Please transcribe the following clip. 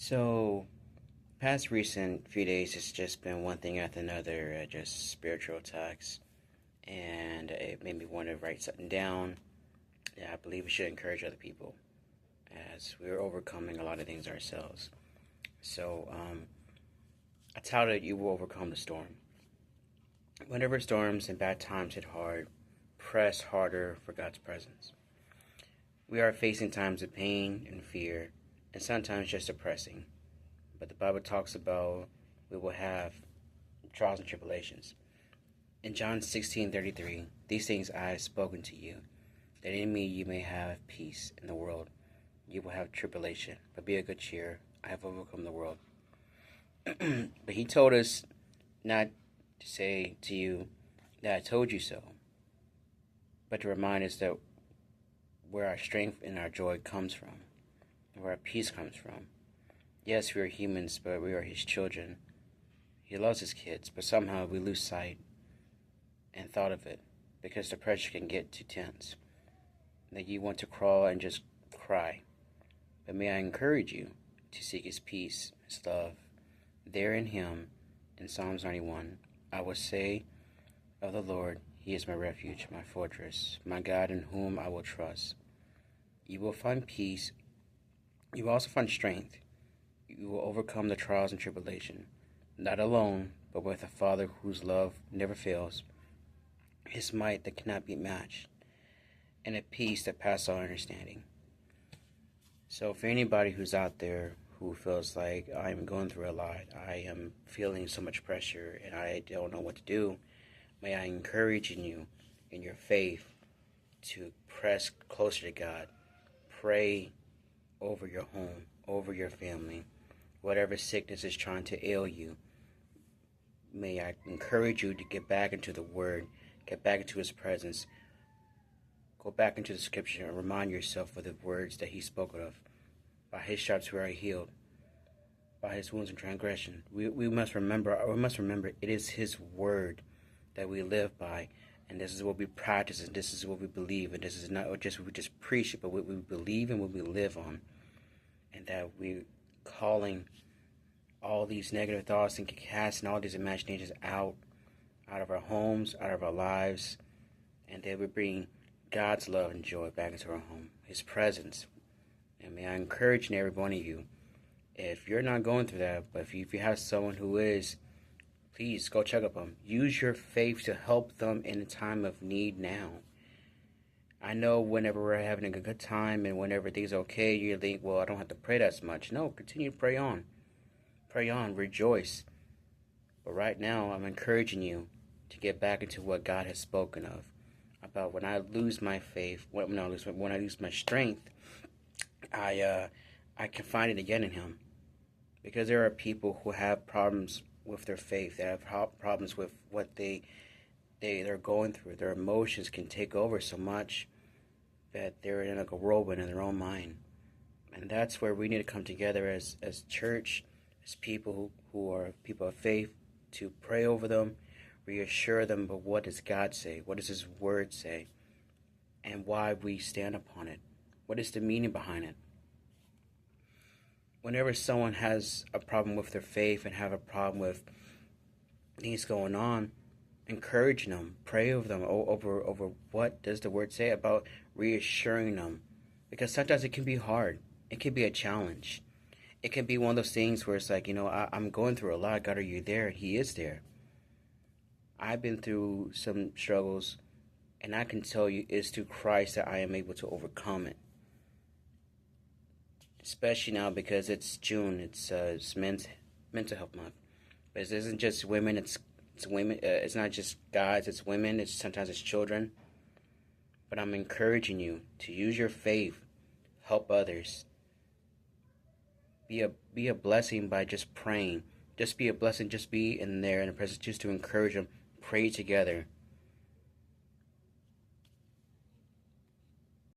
So, past recent few days, it's just been one thing after another, just spiritual attacks, and it made me want to write something down. Yeah, I believe we should encourage other people as we're overcoming a lot of things ourselves. So, I titled "You Will Overcome the Storm." Whenever storms and bad times hit hard, press harder for God's presence. We are facing times of pain and fear, and sometimes just depressing. But the Bible talks about we will have trials and tribulations. In John 16:33, these things I have spoken to you, that in me you may have peace. In the world you will have tribulation, but be of good cheer. I have overcome the world. But he told us not to say to you that I told you so, but to remind us that where our strength and our joy comes from, and where our peace comes from. Yes, we are humans, but we are his children. He loves his kids, but somehow we lose sight and thought of it because the pressure can get too tense. That you want to crawl and just cry. But may I encourage you to seek his peace, his love. There in him, in Psalms 91, I will say of the Lord, he is my refuge, my fortress, my God in whom I will trust. You will find peace. You will also find strength. You will overcome the trials and tribulation, not alone, but with a Father whose love never fails, his might that cannot be matched, and a peace that passes all understanding. So for anybody who's out there who feels like I'm going through a lot, I am feeling so much pressure and I don't know what to do, may I encourage you in your faith to press closer to God. Pray over your home, over your family, whatever sickness is trying to ail you. May I encourage you to get back into the Word, get back into his presence, go back into the scripture and remind yourself of the words that he spoke of. By his stripes we are healed. By his wounds and transgression. We must remember it is his word that we live by, and this is what we practice, and this is what we believe, and this is not just we just preach it, but what we believe and what we live on. And that we calling all these negative thoughts and casting all these imaginations out of our homes, out of our lives, and that we bring God's love and joy back into our home, his presence. And may I encourage every one of you, if you're not going through that, but if you have someone who is, please go check up them. Use your faith to help them in a time of need now. I know whenever we're having a good time and whenever things are okay, you think, well, I don't have to pray that much. No, continue to pray on. Pray on, rejoice. But right now, I'm encouraging you to get back into what God has spoken of. About when I lose my faith, when I lose my strength, I can find it again in him. Because there are people who have problems with their faith. They have problems with what they're going through. Their emotions can take over so much that they're in like a whirlwind in their own mind. And that's where we need to come together as church, as people who are people of faith, to pray over them, reassure them, but what does God say? What does his word say? And why we stand upon it? What is the meaning behind it? Whenever someone has a problem with their faith and have a problem with things going on, encourage them, pray over them, over what does the word say about reassuring them. Because sometimes it can be hard. It can be a challenge. It can be one of those things where it's like, I'm going through a lot. God, are you there? He is there. I've been through some struggles, and I can tell you it's through Christ that I am able to overcome it. Especially now because it's June, it's men's mental health month. But it isn't just women, it's women. It's not just guys, it's women. Sometimes it's children. But I'm encouraging you to use your faith, help others. Be a blessing by just praying. Just be a blessing. Just be in there in the presence, just to encourage them. Pray together.